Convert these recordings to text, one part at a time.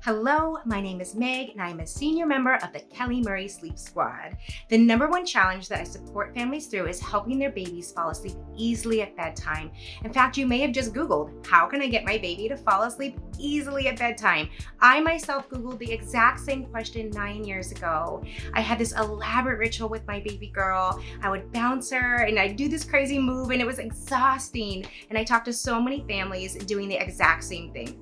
Hello, my name is Meg, and I am a senior member of the Kelly Murray Sleep Squad. The number one challenge that I support families through is helping their babies fall asleep easily at bedtime. In fact, you may have just Googled, how can I get my baby to fall asleep easily at bedtime? I myself Googled the exact same question 9 years ago. I had this elaborate ritual with my baby girl. I would bounce her and I'd do this crazy move, and it was exhausting. And I talked to so many families doing the exact same thing.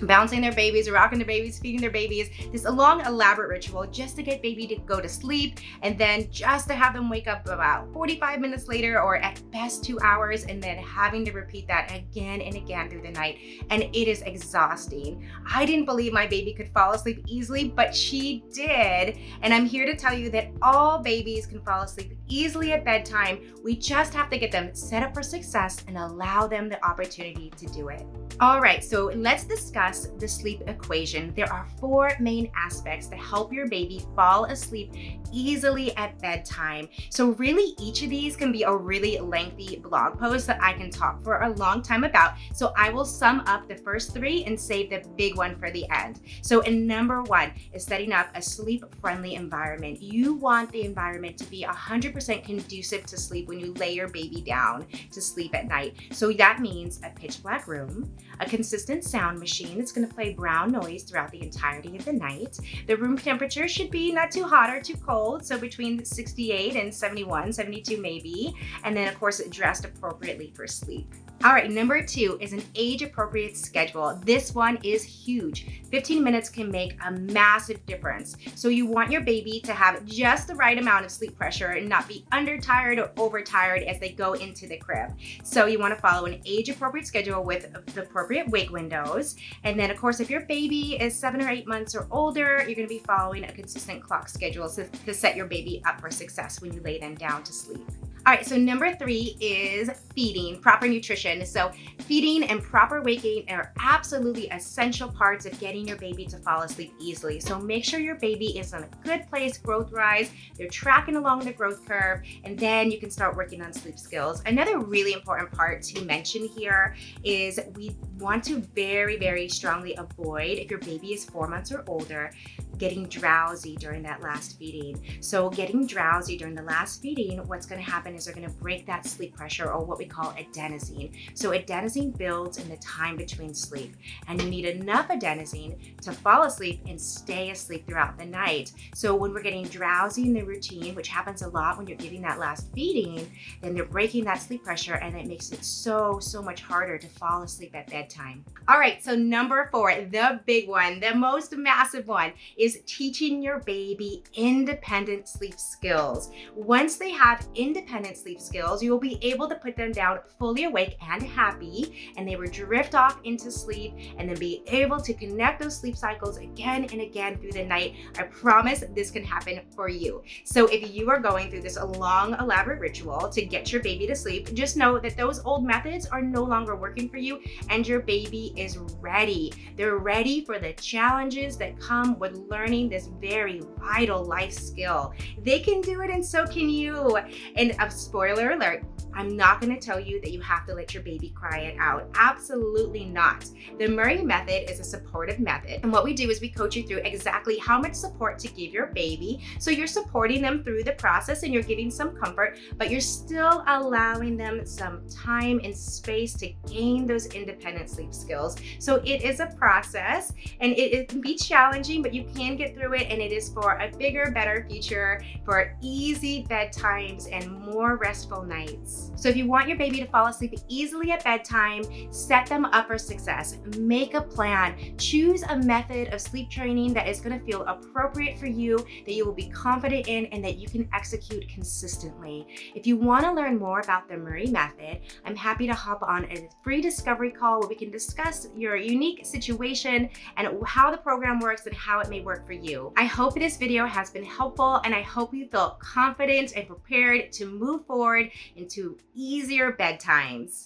Bouncing their babies, rocking their babies, feeding their babies, this long elaborate ritual just to get baby to go to sleep, and then just to have them wake up about 45 minutes later, or at best 2 hours, and then having to repeat that again and again through the night. And it is exhausting. I didn't believe my baby could fall asleep easily, but she did. And I'm here to tell you that all babies can fall asleep easily at bedtime. We just have to get them set up for success and allow them the opportunity to do it. All right, so let's discuss the sleep equation. There are 4 main aspects to help your baby fall asleep easily at bedtime. So really, each of these can be a really lengthy blog post that I can talk for a long time about. So I will sum up the first 3 and save the big one for the end. So in number 1 is setting up a sleep-friendly environment. You want the environment to be 100% conducive to sleep when you lay your baby down to sleep at night. So that means a pitch black room, a consistent sound machine that's going to play brown noise throughout the entirety of the night. The room temperature should be not too hot or too cold, so between 68 and 71, 72 maybe. And then of course, dressed appropriately for sleep. All right, number 2 is an age-appropriate schedule. This one is huge. 15 minutes can make a massive difference. So you want your baby to have just the right amount of sleep pressure and not be undertired or overtired as they go into the crib. So you want to follow an age-appropriate schedule with the appropriate wake windows. And then of course, if your baby is 7 or 8 months or older, you're going to be following a consistent clock schedule to set your baby up for success when you lay them down to sleep. All right, so number 3 is feeding, proper nutrition. So feeding and proper waking are absolutely essential parts of getting your baby to fall asleep easily. So make sure your baby is in a good place growth-wise, they're tracking along the growth curve, and then you can start working on sleep skills. Another really important part to mention here is we want to very, very strongly avoid, if your baby is 4 months or older, getting drowsy during that last feeding. So getting drowsy during the last feeding, what's going to happen is they're going to break that sleep pressure, or what we call adenosine. So adenosine builds in the time between sleep, and you need enough adenosine to fall asleep and stay asleep throughout the night. So when we're getting drowsy in the routine, which happens a lot when you're giving that last feeding, then they're breaking that sleep pressure, and it makes it so much harder to fall asleep at bedtime. All right, so number 4, the big one, the most massive one, is teaching your baby independent sleep skills. Once they have independent sleep skills, you will be able to put them down fully awake and happy, and they will drift off into sleep and then be able to connect those sleep cycles again and again through the night. I promise this can happen for you. So if you are going through this long, elaborate ritual to get your baby to sleep, just know that those old methods are no longer working for you, and your baby is ready. They're ready for the challenges that come with learning this very vital life skill. They can do it, and so can you. And a spoiler alert, I'm not going to tell you that you have to let your baby cry it out. Absolutely not. The Murray method is a supportive method. And what we do is we coach you through exactly how much support to give your baby. So you're supporting them through the process and you're giving some comfort, but you're still allowing them some time and space to gain those independent sleep skills. So it is a process, and it can be challenging, but you can get through it, and it is for a bigger, better future, for easy bedtimes and more restful nights. So if you want your baby to fall asleep easily at bedtime, set them up for success. Make a plan. Choose a method of sleep training that is going to feel appropriate for you, that you will be confident in, and that you can execute consistently. If you want to learn more about the Murray method, I'm happy to hop on a free discovery call where we can discuss your unique situation and how the program works and how it may work for you. I hope this video has been helpful, and I hope you feel confident and prepared to move forward into easier bedtimes.